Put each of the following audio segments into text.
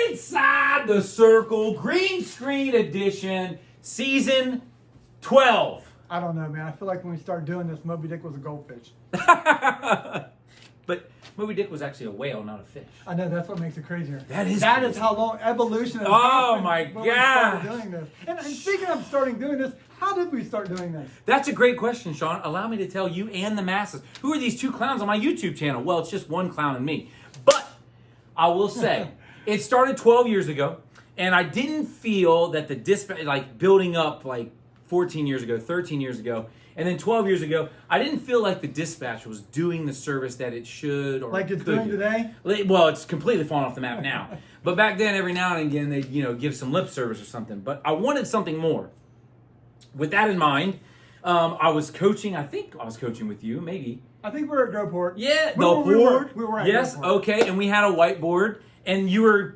Inside the Circle Green Screen Edition, Season 12. I don't know, man. I feel like when we started doing this, Moby Dick was a goldfish. But Moby Dick was actually a whale, not a fish. I know, that's what makes it crazier. That is crazy. How long evolution has Oh my when we started gosh. doing this. And speaking of starting doing this, how did we start doing this? That's a great question, Sean. Allow me to tell you and the masses. Who are these two clowns on my YouTube channel? Well, it's just one clown and me. But I will say, it started 12 years ago, and I didn't feel that the dispatch, like building up like 14 years ago, 13 years ago, and then 12 years ago, I didn't feel like the dispatch was doing the service that it should or like it's could doing do. today? Well, it's completely fallen off the map now. But back then, every now and again, they'd give some lip service or something. But I wanted something more. With that in mind, I was coaching. I think I was coaching with you, maybe. I think we were at Groport. Yeah, we were at Yes, Groport. okay. And we had a whiteboard, and you were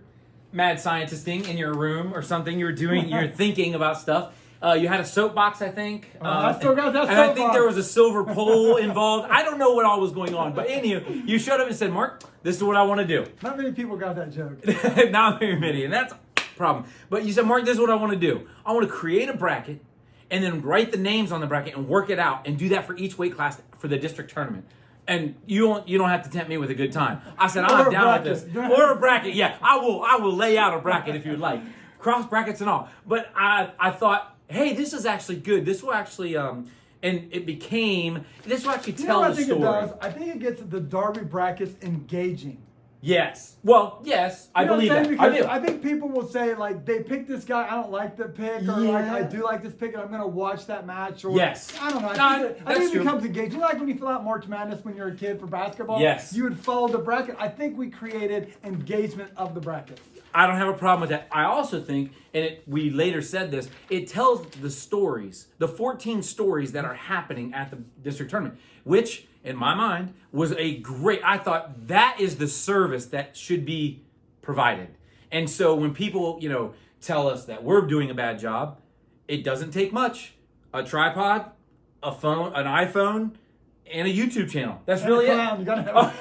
mad scientisting in your room or something. You were thinking about stuff. You had a soapbox, I think. I still got that and I think soapbox. there was a silver pole involved. I don't know what all was going on. But anyway, you showed up and said, Mark, this is what I want to do. Not many people got that joke. Not very many, and that's a problem. But you said, Mark, this is what I want to do. I want to create a bracket and then write the names on the bracket and work it out and do that for each weight class for the district tournament. And you don't have to tempt me with a good time. I said, I'm down with this. Or a bracket, yeah. I will lay out a bracket if you'd like. Cross brackets and all. But I thought, hey, this is actually good. This will actually, and it became, this will actually tell the story. You know what I think it does? I think it gets the Derby brackets engaging. Yes. Well, yes, I believe that. Because I do. I think people will say, like, they picked this guy, I don't like the pick, or like, I do like this pick, and I'm going to watch that match. Or, Yes. I don't know. I think it becomes engaging. Like when you fill out March Madness when you're a kid for basketball, Yes. you would follow the bracket. I think we created engagement of the brackets. I don't have a problem with that. I also think, and we later said this, it tells the stories, the 14 stories that are happening at the district tournament, which, in my mind, was I thought that is the service that should be provided. And so when people, tell us that we're doing a bad job, it doesn't take much. A tripod, a phone, an iPhone, and a YouTube channel. That's really it. You gotta have a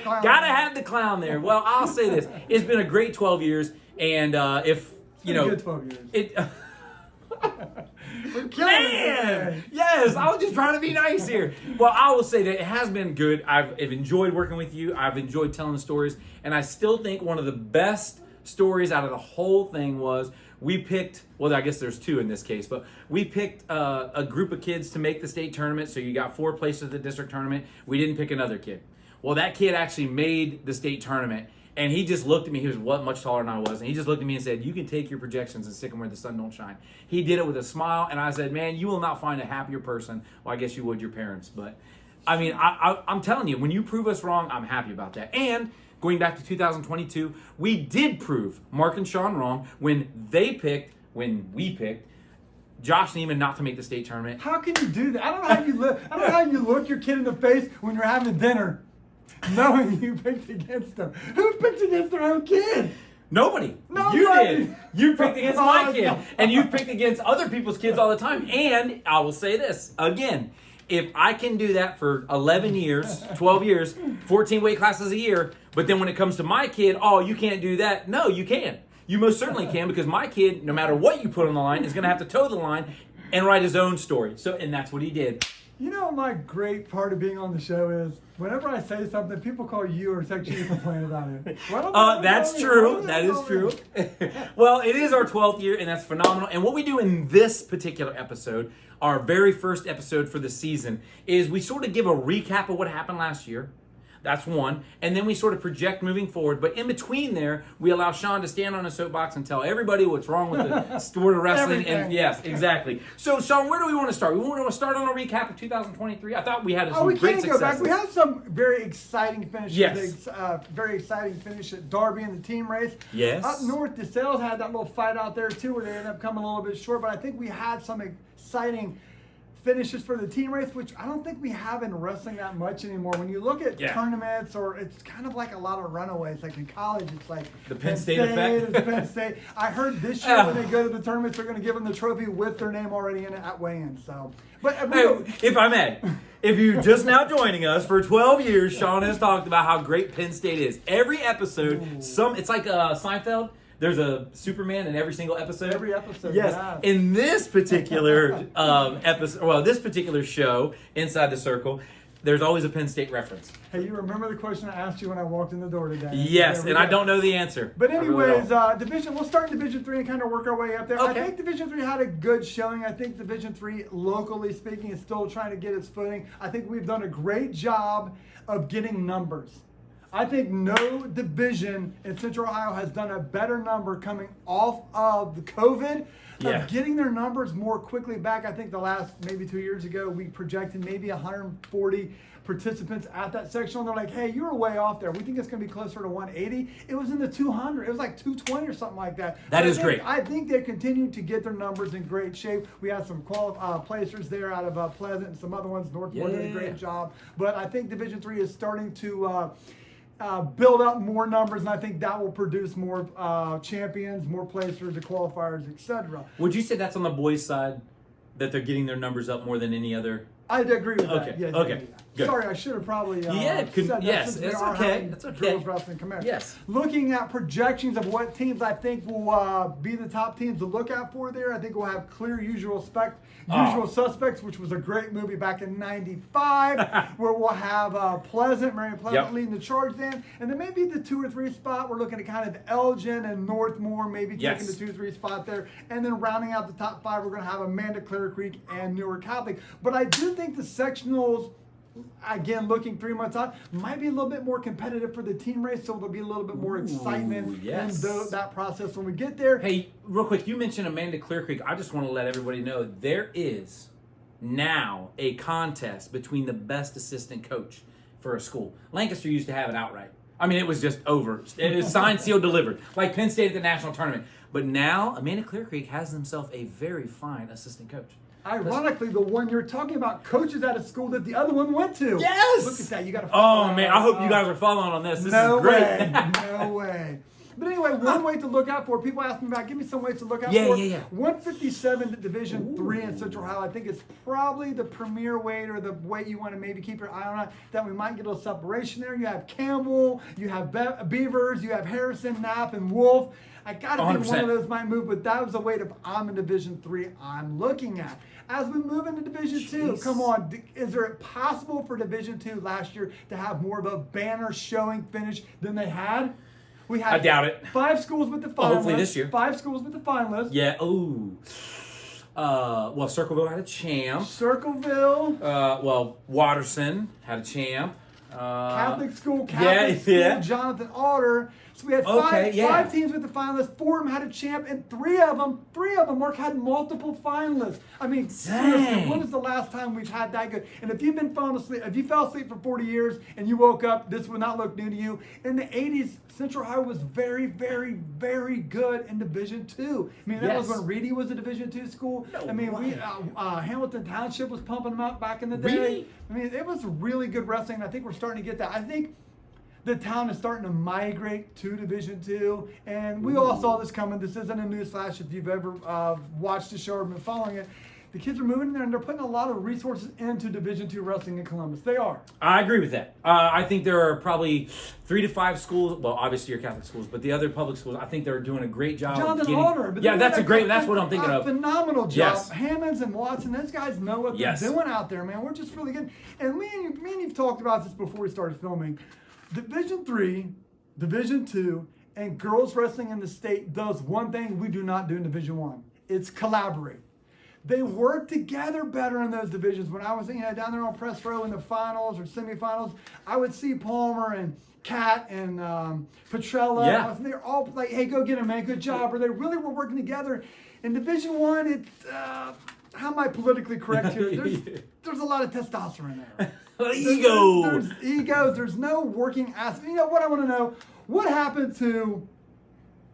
clown. Gotta have the clown there. Well, I'll say this. It's been a great 12 years. And if, good 12 years. Man! Yes, I was just trying to be nice here. Well, I will say that it has been good. I've enjoyed working with you. I've enjoyed telling stories. And I still think one of the best stories out of the whole thing was we picked, well, I guess there's two in this case, but we picked a group of kids to make the state tournament. So you got 4 places at the district tournament. We didn't pick another kid. Well, that kid actually made the state tournament. And he just looked at me. He was much taller than I was. And he just looked at me and said, you can take your projections and stick them where the sun don't shine. He did it with a smile. And I said, man, you will not find a happier person. Well, I guess you would your parents. But, I mean, I'm telling you, when you prove us wrong, I'm happy about that. And going back to 2022, we did prove Mark and Sean wrong when we picked Josh Neiman not to make the state tournament. How can you do that? I don't know how you look your kid in the face when you're having dinner, knowing you picked against them. Who picked against their own kid? Nobody. Nobody. You did. You picked against my kid. And you've picked against other people's kids all the time. And I will say this again. If I can do that for 11 years, 12 years, 14 weight classes a year, but then when it comes to my kid, oh, you can't do that. No, you can. You most certainly can, because my kid, no matter what you put on the line, is going to have to toe the line and write his own story. And that's what he did. You know, my great part of being on the show is whenever I say something, people call you or text you to complain about it. That's true. That is true. Well, it is our 12th year, and that's phenomenal. And what we do in this particular episode, our very first episode for the season, is we sort of give a recap of what happened last year. That's one. And then we sort of project moving forward. But in between there, we allow Sean to stand on a soapbox and tell everybody what's wrong with the sport of wrestling. Everything. And yes, exactly. So, Sean, where do we want to start? We want to start on a recap of 2023. I thought we had some great successes. Go back. We had some very exciting finishes. Yes. Very exciting finish at Derby in the team race. Yes. Up north, DeSales had that little fight out there too, where they ended up coming a little bit short. But I think we had some exciting finishes for the team race, which I don't think we have in wrestling that much anymore. When you look at tournaments, or it's kind of like a lot of runaways. Like in college, it's like the Penn State effect. The Penn State. I heard this year when they go to the tournaments, they're going to give them the trophy with their name already in it at weigh-in. So, but if I may, if you're just now joining us, for 12 years, Sean has talked about how great Penn State is. Every episode, it's like Seinfeld. There's a Superman in every single episode. Every episode, yes. In this particular episode, well, this particular show, Inside the Circle, there's always a Penn State reference. Hey, you remember the question I asked you when I walked in the door today? Yes, and I don't know the answer. But anyways, we'll start in Division 3 and kind of work our way up there. Okay. I think Division 3 had a good showing. I think Division 3, locally speaking, is still trying to get its footing. I think we've done a great job of getting numbers. I think no division in Central Ohio has done a better number coming off of the COVID of getting their numbers more quickly back. I think the last maybe 2 years ago, we projected maybe 140 participants at that sectional. They're like, hey, you were way off there. We think it's going to be closer to 180. It was in the 200. It was like 220 or something like that. That is great. I think they continue to get their numbers in great shape. We had some placers there out of Pleasant and some other ones. Northmore did a great job. But I think Division 3 is starting to build up more numbers, and I think that will produce more champions, more placers, the qualifiers, etc. Would you say that's on the boys' side, that they're getting their numbers up more than any other? I'd agree with that. Okay. Yeah, okay. Good. Sorry, I should have probably said that. Yes, it's okay. It's okay. Girls wrestling come Yes. Looking at projections of what teams I think will be the top teams to look out for there, I think we'll have clear Usual Suspects, which was a great movie back in '95, where we'll have Marion Pleasant leading the charge then, and then maybe the 2 or 3 spot, we're looking at kind of Elgin and Northmore maybe taking the 2 or 3 spot there, and then rounding out the top 5, we're going to have Amanda, Clear Creek, and Newark Catholic. But I do think the sectionals, again, looking 3 months out, might be a little bit more competitive for the team race, so there'll be a little bit more excitement in that process when we get there. Hey, real quick, you mentioned Amanda Clear Creek. I just want to let everybody know there is now a contest between the best assistant coach for a school. Lancaster used to have it outright. I mean, it was just over. It was signed, sealed, delivered, like Penn State at the national tournament. But now, Amanda Clear Creek has himself a very fine assistant coach. Ironically, the one you're talking about coaches at a school that the other one went to. Yes! Look at that. You got to follow. Oh, man. I hope you guys are following on this. This is great. Way. No way. But anyway, one way to look out for. People ask me about, give me some ways to look out for. 157 to Division 3 in Central Ohio. I think it's probably the premier weight, or the weight you want to maybe keep your eye on it, that we might get a little separation there. You have Campbell, you have Beavers, you have Harrison, Knapp, and Wolf. I got to think one of those might move, but that was the weight of I'm in Division 3 I'm looking at. As we move into Division 2, come on, is it possible for Division 2 last year to have more of a banner showing finish than they had? We had I doubt it. 5 schools with the finalists. Hopefully this year. 5 schools with the finalists. Yeah. Ooh. Well, Circleville had a champ. Watterson had a champ. Catholic school, Jonathan Alder. So we had 5 teams with the finalists. 4 of them had a champ, and 3 of them, Mark, had multiple finalists. I mean, seriously, when is the last time we've had that good? And if you've been falling asleep, if you fell asleep for 40 years and you woke up, this would not look new to you. In the 80s, Central Ohio was very, very, very good in Division 2. I mean, that was when Reedy was a Division 2 school. No I mean, way. Hamilton Township was pumping them out back in the day. Really? I mean, it was really good wrestling, and I think we're starting to get that. I think the town is starting to migrate to Division 2, and we all saw this coming. This isn't a newsflash if you've ever watched the show or been following it. The kids are moving there, and they're putting a lot of resources into Division 2 wrestling in Columbus. They are. I agree with that. I think there are probably 3 to 5 schools. Well, obviously your Catholic schools, but the other public schools, I think they're doing a great job. Jonathan Alder. That's what I'm thinking of. Phenomenal job. Yes. Hammonds and Watson, those guys know what they're doing out there, man. We're just really good. And me and you've talked about this before we started filming. Division 3, Division 2, and girls wrestling in the state does one thing we do not do in Division 1. It's collaborate. They work together better in those divisions. When I was down there on press row in the finals or semifinals, I would see Palmer and Kat and Petrella. Yeah. They're all like, hey, go get him, man. Good job. Or they really were working together. In Division 1, how am I politically correct here? There's a lot of testosterone there. Ego. There's egos. There's no working aspect. You know what I want to know? What happened to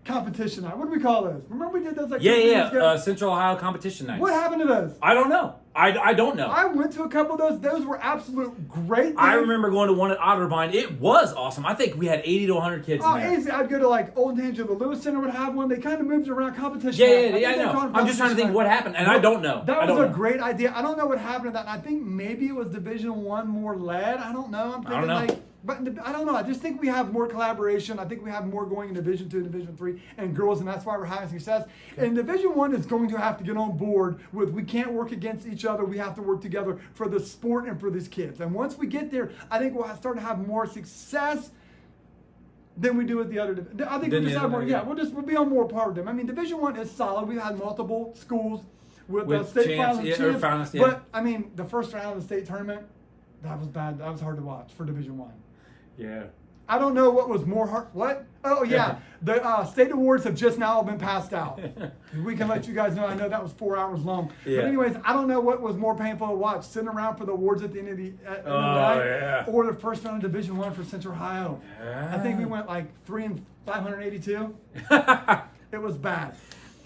competition night. What do we call those? Remember we did those like Yeah, 2 yeah, years ago? Central Ohio competition nights. What happened to those? I don't know. I don't know. I went to a couple of those. Those were absolute great things. I remember going to one at Otterbein. It was awesome. I think we had 80 to 100 kids in there. Easy. I'd go to like Old Hanger, the Lewis Center would have one. They kind of moved around competition. Yeah, I know. I'm just trying to think what happened, and I don't know. That was a great idea. I don't know what happened to that. And I think maybe it was Division I more led. I don't know. I'm thinking but I don't know. I just think we have more collaboration. I think we have more going in Division II, Division III, and girls, and that's why we're having success. And Division I is going to have to get on board with we can't work against each other. We have to work together for the sport and for these kids. And once we get there, I think we'll start to have more success than we do with the other. I think we'll just have more. Yeah, we'll be on more part of them. I mean, Division I is solid. We've had multiple schools with state finals, but I mean, the first round of the state tournament, that was bad. That was hard to watch for Division I. Yeah. I don't know what was more hard. What? Oh, yeah. The state awards have just now been passed out. We can let you guys know. I know that was 4 hours long. Yeah. But anyways, I don't know what was more painful to watch, sitting around for the awards at the end of the night or the first round of Division I for Central Ohio. I think we went like 3 and 582. It was bad.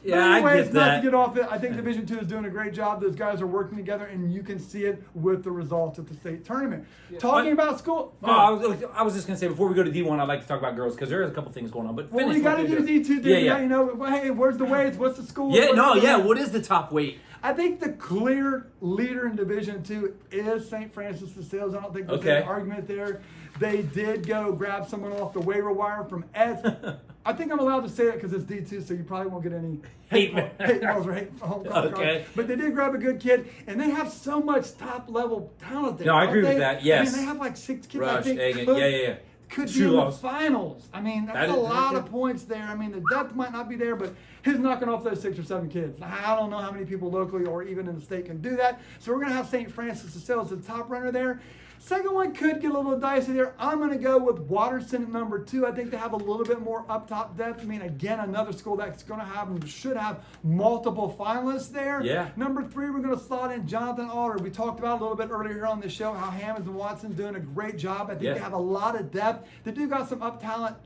Yeah, but anyways, I get that. Not to get off it, I think Division II is doing a great job. Those guys are working together, and you can see it with the results at the state tournament. Yeah. Talking about school. I was just going to say, before we go to D1, I'd like to talk about girls, because there is a couple things going on. But we got to do D2. Yeah. You know, hey, where's the weights? What's the school? What is the top weight? I think the clear leader in Division II is St. Francis de Sales. I don't think there's an argument there. They did go grab someone off the waiver wire from Ed. I think I'm allowed to say it because it's D2, so you probably won't get any hate mails or hate phone calls. But they did grab a good kid, and they have so much top-level talent there. No, I agree with that, yes. I mean, they have like 6 kids, Rush, I think, Egan. could be in the finals. I mean, that's a lot of points there. I mean, the depth might not be there, but who's knocking off those 6 or 7 kids? I don't know how many people locally or even in the state can do that. So we're going to have St. Francis de Sales as the top runner there. Second one could get a little dicey there. I'm going to go with Watterson at number 2. I think they have a little bit more up-top depth. I mean, again, another school that's going to have and should have multiple finalists there. Yeah. Number 3, we're going to slot in Jonathan Alder. We talked about a little bit earlier here on the show how Hammonds and Watson doing a great job. I think they have a lot of depth. They do got some up-talent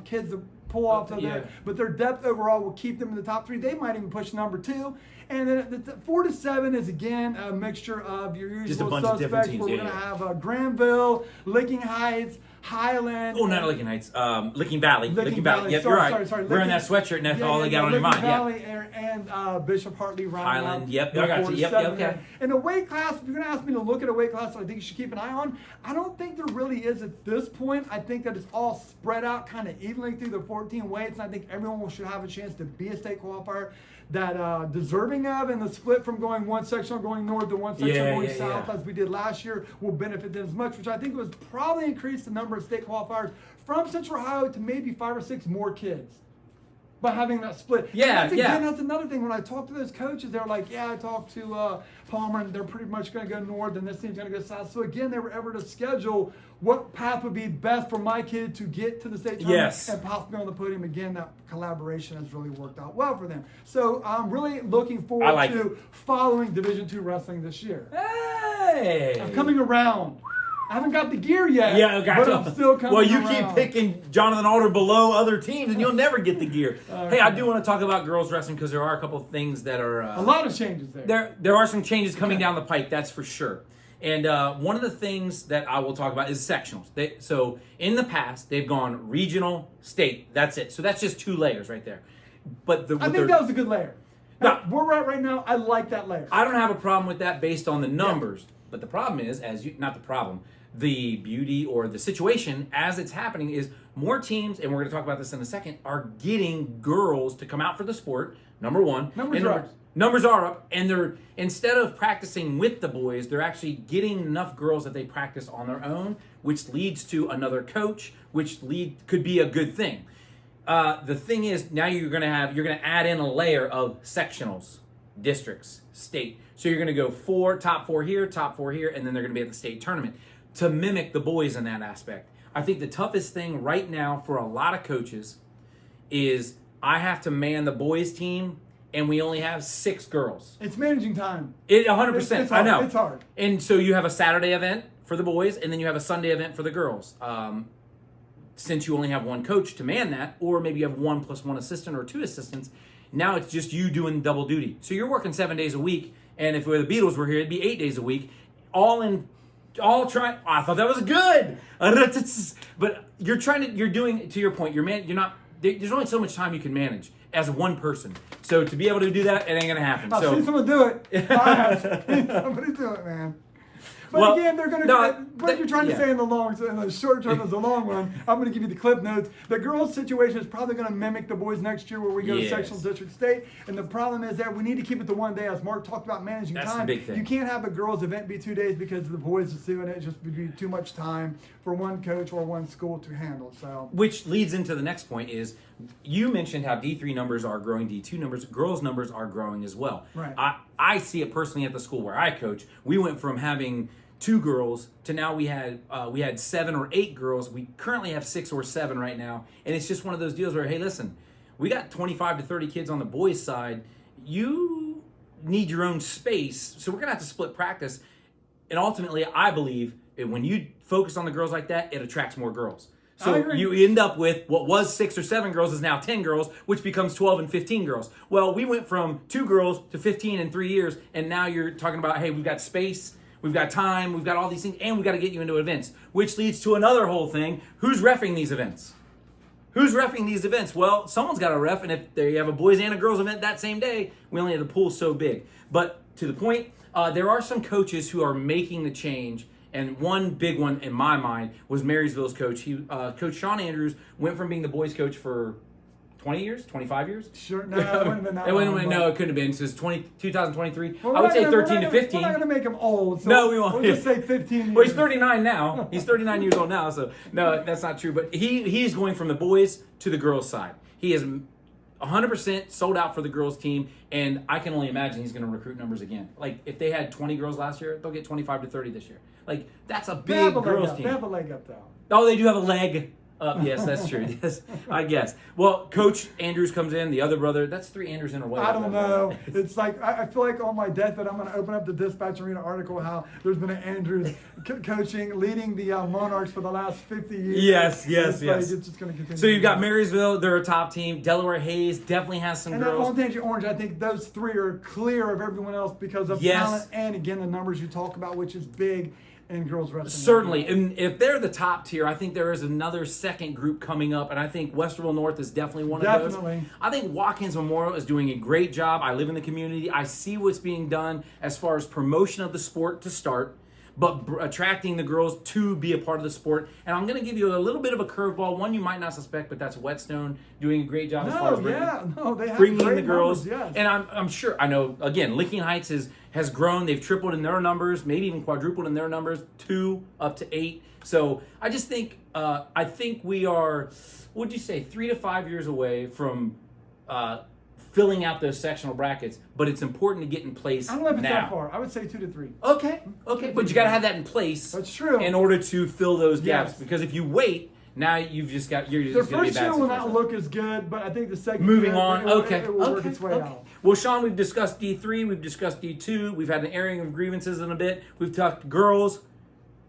kids to pull off of there, but their depth overall will keep them in the top 3. They might even push number 2. And then the 4 to 7 is again a mixture of your usual just a bunch suspects. Of different teams. We're going to have Granville, Licking Heights, Highland. Oh, not Licking Heights. Licking Valley. Licking Valley. Yep, you're right. Sorry. Wearing that sweatshirt, and that's all they got on your mind. Valley and Bishop Hartley. Highland. Yep, I got you. Yep, okay. And the weight class, if you're going to ask me to look at a weight class that I think you should keep an eye on, I don't think there really is at this point. I think that it's all spread out kind of evenly through the 14 weights, and I think everyone should have a chance to be a state qualifier that deserving of, and the split from going one sectional going north to one sectional going south as we did last year will benefit them as much, which I think was probably increased the number of state qualifiers from Central Ohio to maybe 5 or 6 more kids by having that split. That's another thing. When I talk to those coaches, they're like, I talked to Palmer, and they're pretty much going to go north, and this team's going to go south. So again, they were able to schedule what path would be best for my kid to get to the state tournament and possibly on the podium. Again, that collaboration has really worked out well for them. So I'm really looking forward to following Division II wrestling this year. Hey! I'm coming around. I haven't got the gear yet, but I'm still coming Well, you around. keep picking Jonathan Alder below other teams, and you'll never get the gear. Hey, I do want to talk about girls wrestling because there are a couple of things that are... a lot of changes there. There are some changes coming down the pike, that's for sure. And one of the things that I will talk about is sectionals. So in the past, they've gone regional, state. That's it. So that's just 2 layers right there. But I think that was a good layer. Now, we're right now. I like that layer. I don't have a problem with that based on the numbers. But the problem is, the beauty or the situation as it's happening is more teams, and we're going to talk about this in a second, are getting girls to come out for the sport, number 1. Numbers are up, and they're, instead of practicing with the boys, they're actually getting enough girls that they practice on their own, which leads to another coach, which could be a good thing. The thing is, now you're going to add in a layer of sectionals, districts, state. So you're going to go top four here, and then they're going to be at the state tournament to mimic the boys in that aspect. I think the toughest thing right now for a lot of coaches is I have to man the boys team, and we only have 6 girls. It's managing time. 100%. I know. It's hard. And so you have a Saturday event for the boys, and then you have a Sunday event for the girls. since you only have one coach to man that, or maybe you have 1 + 1 assistant or 2 assistants, now it's just you doing double duty. So you're working 7 days a week, and if the Beatles were here, it'd be 8 days a week, all trying. Oh, I thought that was good, but you're doing, to your point. There's only so much time you can manage as one person. So to be able to do that, it ain't gonna happen. I've seen someone do it. I've seen somebody do it, man. But again, they're going to. What you're trying to say in the short term is the long run. I'm going to give you the clip notes. The girls' situation is probably going to mimic the boys next year, where we go to sectional district state. And the problem is that we need to keep it to 1 day, as Mark talked about managing time. That's the big thing. You can't have a girls' event be 2 days because the boys is doing it. It just would be too much time for one coach or one school to handle. So, which leads into the next point is, you mentioned how D3 numbers are growing, D2 numbers, girls' numbers are growing as well. Right. I see it personally at the school where I coach. We went from having 2 girls to now we had 7 or 8 girls. We currently have 6 or 7 right now, and it's just one of those deals where, hey, listen, we got 25 to 30 kids on the boys' side. You need your own space, so we're gonna have to split practice. And ultimately, I believe when you focus on the girls like that, it attracts more girls. So you end up with what was 6 or 7 girls is now 10 girls, which becomes 12 and 15 girls. Well, we went from 2 girls to 15 in 3 years, and now you're talking about, hey, we've got space. We've got time, we've got all these things, and we've got to get you into events, which leads to another whole thing. Who's reffing these events? Well, someone's got to ref, and if you have a boys and a girls event that same day, we only have the pool so big. But to the point, there are some coaches who are making the change, and one big one in my mind was Marysville's coach. Coach Sean Andrews went from being the boys coach for 20 years, 25 years? Sure, no, it wouldn't have been that long. No, it couldn't have been. Since 2023. Well, I would say 13 to 15. We're not going to make him old. So no, we won't. We'll just say 15 years. Well, he's 39 now. He's 39 years old now, so no, that's not true. But he's going from the boys to the girls' side. He is 100% sold out for the girls' team, and I can only imagine he's going to recruit numbers again. Like, if they had 20 girls last year, they'll get 25 to 30 this year. Like, that's a big girls' team. They have a leg up, though. Oh, they do have a leg. Yes, that's true. Yes, I guess. Well, Coach Andrews comes in, the other brother. That's 3 Andrews in a way. I don't know. It's like, I feel like on my deathbed, I'm going to open up the Dispatch and read an article how there's been an Andrews coaching, leading the Monarchs for the last 50 years. Yes. Like, it's just going to continue. So you've got Marysville, they're a top team. Delaware Hayes definitely has some girls. And Orange Orange, I think those 3 are clear of everyone else because of talent and, again, the numbers you talk about, which is big. And girls wrestling. Certainly. And if they're the top tier, I think there is another second group coming up, and I think Westerville North is definitely one of those. I think Watkins Memorial is doing a great job. I live in the community. I see what's being done as far as promotion of the sport to start, but attracting the girls to be a part of the sport. And I'm going to give you a little bit of a curveball, one you might not suspect, but that's Whetstone doing a great job as far as they have bringing in the girls. Numbers, yes. And I'm sure, I know, again, Licking Heights has grown. They've tripled in their numbers, maybe even quadrupled in their numbers, 2 up to 8. So I just think, I think we are, what would you say, 3 to 5 years away from filling out those sectional brackets, but it's important to get in place now. I don't know if it's that far. I would say 2 to 3. Okay, but you got to have that in place. That's true. In order to fill those gaps, because if you wait, now you're just going to be a bad situation. The first year will not look as good, but I think the second moving year, on. It will work its way out. Well, Sean, we've discussed D3, we've discussed D2, we've had an airing of grievances in a bit. We've talked girls.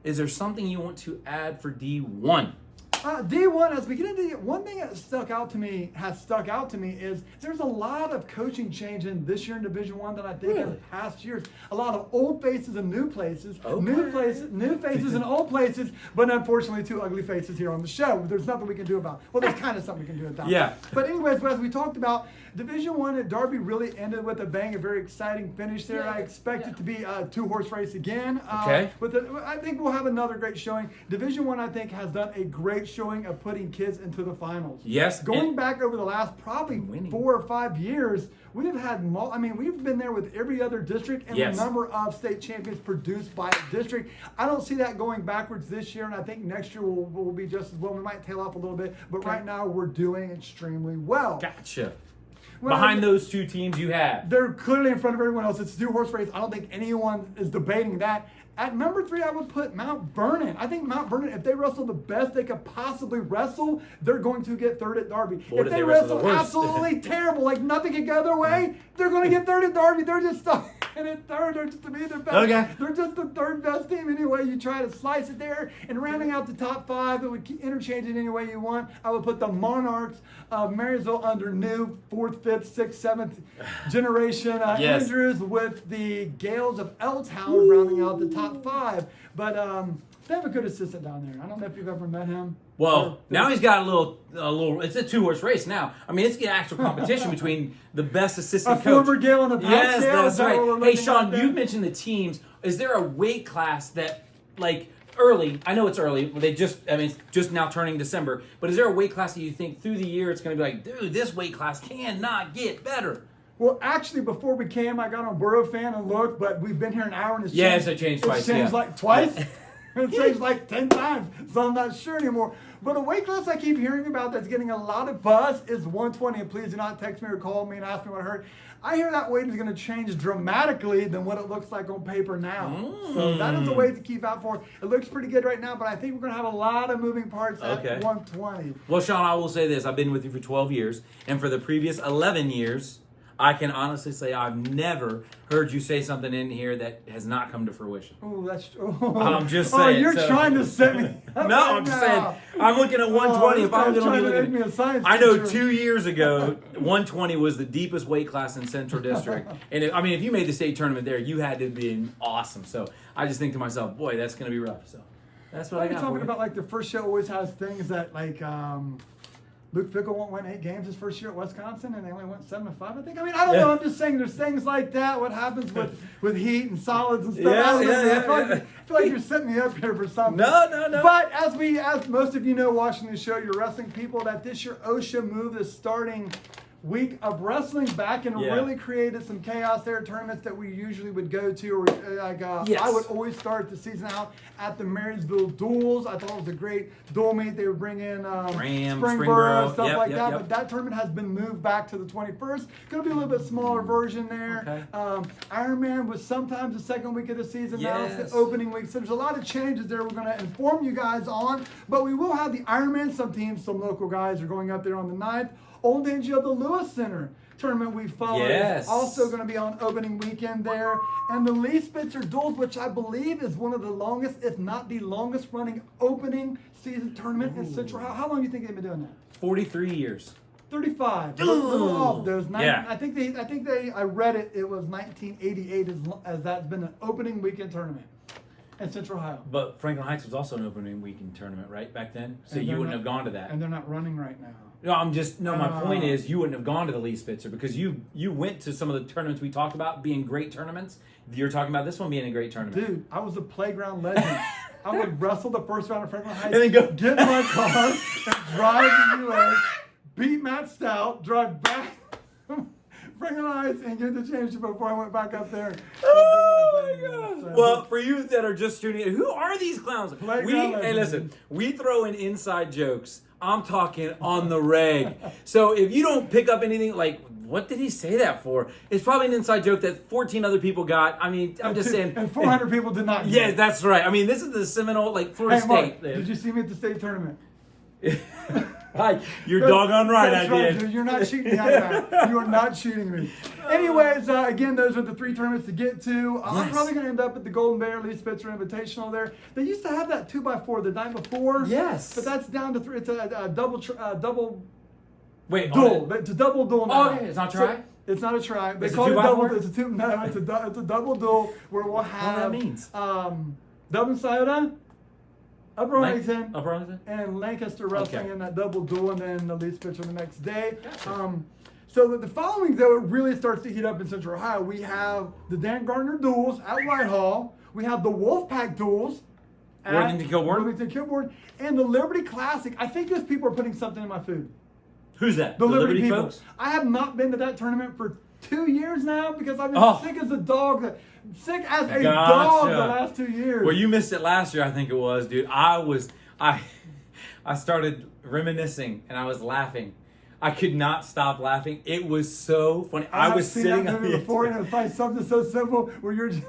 Is there something you want to add for D1? D1, as we get into one thing that has stuck out to me is there's a lot of coaching change in this year in Division I that I think in past years. A lot of old faces and new places, new faces and old places, but unfortunately 2 ugly faces here on the show. There's nothing we can do about. Well, there's kind of something we can do about. Yeah. But anyways, as we talked about, Division I at Darby really ended with a bang, a very exciting finish there. I expect it to be a 2-horse race again. I think we'll have another great showing. Division I think, has done a great showing of putting kids into the finals. Yes. Going back over the last probably 4 or 5 years, we've had, we've been there with every other district and the number of state champions produced by a district. I don't see that going backwards this year, and I think next year will be just as well. We might tail off a little bit, but right now we're doing extremely well. Gotcha. Well, behind those 2 teams you have. They're clearly in front of everyone else. It's a 2-horse race. I don't think anyone is debating that. At number 3, I would put Mount Vernon. I think Mount Vernon, if they wrestle the best they could possibly wrestle, they're going to get 3rd at Darby. If they wrestle absolutely terrible, like nothing can go their way, they're going to get 3rd at Darby. They're just stuck. And at third, they're just to me the best. Okay. They're just the third best team anyway. You try to slice it there, and rounding out the top five, that would interchange it any way you want. I would put the Monarchs of Marysville under new 4th, 5th, 6th, 7th generation Yes. Andrews with the Gales of Eltown rounding out the top five. But they have a good assistant down there. I don't know if you've ever met him. Well, now he's got a little. It's a 2-horse race now. I mean, it's the actual competition between the best assistant A coach. former Gale and a past Yes, Gale. that's Is that what we're right. Hey, looking Sean, at there? you mentioned the teams. Is there a weight class that, like, early? I know it's early. It's just now turning December. But is there a weight class that you think through the year it's going to be like, dude, this weight class cannot get better? Well, actually, before we came, I got on Burrow Fan and looked, but we've been here an hour and it's Yes, changed. it changed twice, It's changed yeah. like twice. It's changed like 10 times, so I'm not sure anymore. But a weight class I keep hearing about that's getting a lot of buzz is 120. And please do not text me or call me and ask me what I heard. I hear that weight is going to change dramatically than what it looks like on paper now. So that is a weight to keep out for. It looks pretty good right now, but I think we're going to have a lot of moving parts at 120. Well, Sean, I will say this. I've been with you for 12 years, and for the previous 11 years, I can honestly say I've never heard you say something in here that has not come to fruition. Oh, that's I'm just Oh, saying. you're so- trying to set me up No, right I'm just now. saying. I'm looking at 120. Oh, If I was this going guy's to be trying to make me a looking, science I know teacher. 2 years ago, 120 was the deepest weight class in Central District, and if you made the state tournament there, you had to be awesome. So I just think to myself, boy, that's going to be rough. So that's what I We're got. for talking you. about like the first show always has things that like Luke Fickle won't win 8 games his first year at Wisconsin, and they only went 7-5. I think. I mean, I don't know. I'm just saying there's things like that. What happens with heat and solids and stuff. Yeah, I don't know. yeah, I feel like you're setting me up here for something. No. But as most of you know, watching the show, you're wrestling people, that this year OSHA moved the starting week of wrestling back and Yeah. really created some chaos there. Tournaments that we usually would go to, or Yes. I would always start the season out at the Marysville Duels. I thought it was a great duel meet. They would bring in Springboro, stuff Yep, like yep, that. yep. But that tournament has been moved back to the 21st. Going to be a little bit smaller version there. Okay. Ironman was sometimes the second week of the season. Now it's Yes. the opening week. So there's a lot of changes there we're going to inform you guys on. But we will have the Ironman. Some teams, some local guys are going up there on the 9th. Old Angie of the Lewis Center tournament we followed Yes. is also going to be on opening weekend there. And the Lee Spitzer Duels, which I believe is one of the longest, if not the longest running opening season tournament in Central. How long do you think they've been doing that? 43 years. 35. A little off. Those Yeah. I think I read it. It was 1988 as that's been an opening weekend tournament in Central Ohio. But Franklin Heights was also an opening weekend tournament, right, back then? So And you they're wouldn't not- have gone to that. And they're not running right now. No, my point is you wouldn't have gone to the Lee Spitzer because you went to some of the tournaments we talked about being great tournaments. You're talking about this one being a great tournament. Dude, I was a playground legend. I would wrestle the first round of Franklin Heights, And then go- get in my car, and drive to UA, beat Matt Stout, drive back Franklin Heights, and get the championship before I went back up there. Oh my God. So- Well, for you that are just tuning in, who are these clowns? Playground Hey, legends. listen, we throw in inside jokes. I'm talking on the reg. So if you don't pick up anything like, what did he say that for? It's probably an inside joke that 14 other people got. I mean, I'm just saying. And 400 people did not. Yeah, that's right. I mean, this is the Seminole, like Florida Hey, Mark, State. did you see me at the state tournament? Hi, you're doggone right, That's I did. dude. You're not cheating me. You are not cheating me. Anyways, again, those are the 3 tournaments to get to. I'm Yes. probably going to end up at the Golden Bear Lee Spitzer Invitational there. They used to have that 2x4 the night before. Yes. But that's down to 3. It's a double Wait, duel. It's a double duel now. Oh, okay. It's not a try? It's not a try. They It's a call it double. 2x4? It's a two. No, it's a double duel where we'll have. that means? Dublin Scioto, Upper Arlington, Upper Arlington? and Lancaster wrestling Okay. in that double duel, and then the Lee Spitzer the next day. Gotcha. So the following, though, it really starts to heat up in Central Ohio. We have the Dan Gardner duels at Whitehall. We have the Wolfpack duels at Worthington Kilbourne? Worthington Kilbourne, and the Liberty Classic. I think those people are putting something in my food. Who's that? The Liberty people. folks? I have not been to that tournament for 2 years now because I've been Oh. sick as a dog. Sick as a Gotcha. dog the last 2 years. Well, you missed it last year, I think it was, dude. I started reminiscing and I was laughing. I could not stop laughing. It was so funny. I was seen sitting that on movie the before, and it's like something so simple where you're just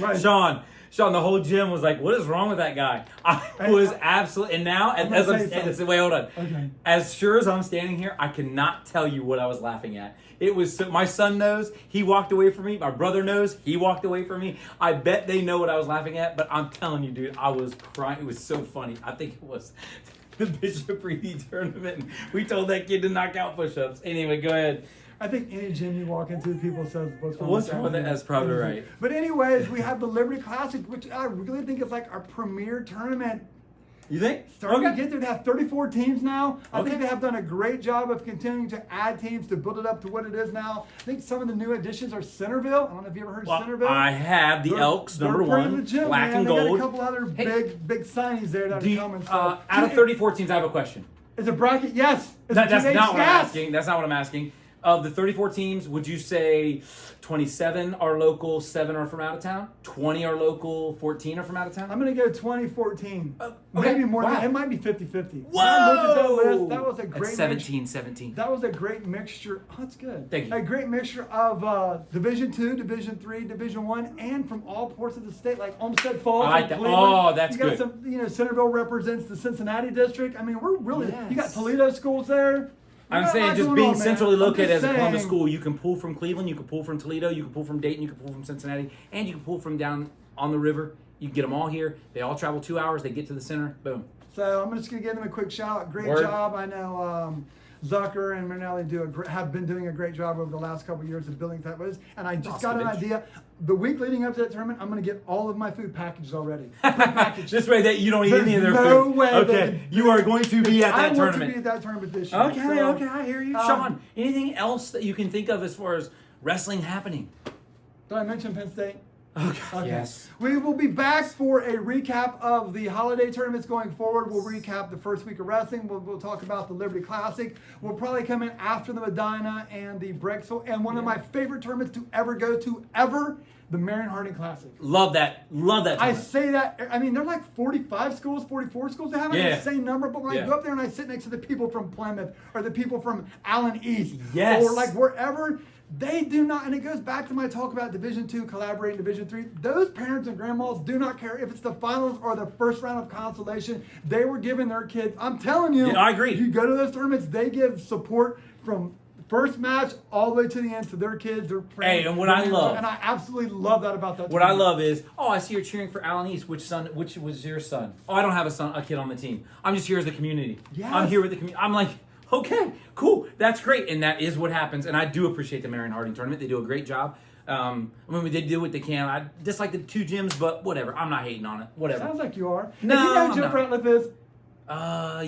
like, Sean, Sean, the whole gym was like, "What is wrong with that guy?" I was absolutely. And now, as wait, hold on. Okay. As sure as I'm standing here, I cannot tell you what I was laughing at. It was my son knows. He walked away from me. My brother knows. He walked away from me. I bet they know what I was laughing at. But I'm telling you, dude, I was crying. It was so funny. I think it was the Bishop Reedy tournament. We told that kid to knock out push-ups. Anyway, go ahead. I think any gym you walk into, people says, "What's wrong with that?" That's probably right. But anyways, we have the Liberty Classic, which I really think is like our premier tournament. You think? Starting to get there, they have 34 teams now. I think Okay. they have done a great job of continuing to add teams to build it up to what it is now. I think some of the new additions are Centerville. I don't know if you ever heard of Centerville. I have the Elks, number they're pretty one, legit, black man. and They gold. got a couple other big signings there that are coming. So, Out of 34 teams, I have a question. Is a bracket? Yes. That's not what I'm asking. That's not what I'm asking. Of the 34 teams, would you say 27 are local, 7 are from out of town? 20 are local, 14 are from out of town? I'm going to go 2014. Okay. Maybe more. Wow. It might be 50-50. Whoa! I looked at that list. That was a great That's 17. That was a great mixture. Oh, that's good. Thank you. A great mixture of Division 2, Division 3, Division 1, and from all parts of the state, like Olmsted Falls. I like and that. Cleveland. Oh, that's you got good. some, Centerville represents the Cincinnati district. I mean, we're really. Yes. You got Toledo schools there. I'm You got a saying lot just going being on, man. centrally I'm located as just a Columbus saying. school, you can pull from Cleveland, you can pull from Toledo, you can pull from Dayton, you can pull from Cincinnati, and you can pull from down on the river. You can get them all here. They all travel 2 hours. They get to the center. Boom. So I'm just going to give them a quick shout out. Great Word. job. I know Zucker and Manelli have been doing a great job over the last couple of years of building that list. And I just got an idea. The week leading up to that tournament, I'm going to get all of my food packaged already. This way that you don't eat There's any of their no food. way Okay, you are going to be at that I want tournament. to be at that tournament this year. Okay, So, I hear you. Sean, anything else that you can think of as far as wrestling happening? Did I mention Penn State? Okay. Yes. We will be back for a recap of the holiday tournaments going forward. We'll recap the first week of wrestling. We'll talk about the Liberty Classic. We'll probably come in after the Medina and the Brexel. And one of my favorite tournaments to ever go to, the Marion Harding Classic. Love that. Love that I tournament. say that, I mean, they're like 45 schools, 44 schools. They have Yeah. the same number, but when Yeah. I go up there and I sit next to the people from Plymouth or the people from Allen East Yes. or like wherever, they do not, and it goes back to my talk about Division 2 collaborating Division 3. Those parents and grandmas do not care if it's the finals or the first round of consolation. They were giving their kids, I'm telling you. Yeah, I agree. You go to those tournaments, they give support from first match all the way to the end to their kids, their friends. Hey, and what I love- and I absolutely love that about that What I tournament. love is, I see you're cheering for Allen East. Which was your son? Oh, I don't have a kid on the team. I'm just here as the community. Yes. I'm here with the community. I'm like, okay, cool, that's great, and that is what happens. And I do appreciate the Marion Harding tournament. They do a great job. I mean, they do what they can. I dislike the two gyms, but whatever. I'm not hating on it. Whatever. Sounds like you are. No, If you know I'm who Jeff not. Ratliff is?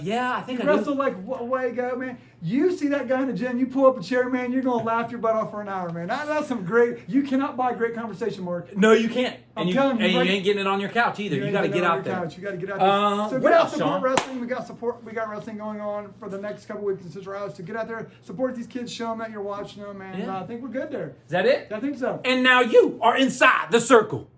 Yeah, I think He I do. wrestled like a way ago, man. You see that guy in the gym, you pull up a chair, man, you're going to laugh your butt off for an hour, man. That's some great, you cannot buy great conversation, Mark. No, you can't. I'm telling you, and you like- ain't getting it on your couch either. You got to get out there. You got to get out there. So what get out, else, support Sean? wrestling. We got wrestling going on for the next couple weeks in Central House. So get out there, support these kids, show them that you're watching them, and Yeah. I think we're good there. Is that it? I think so. And now you are inside the circle.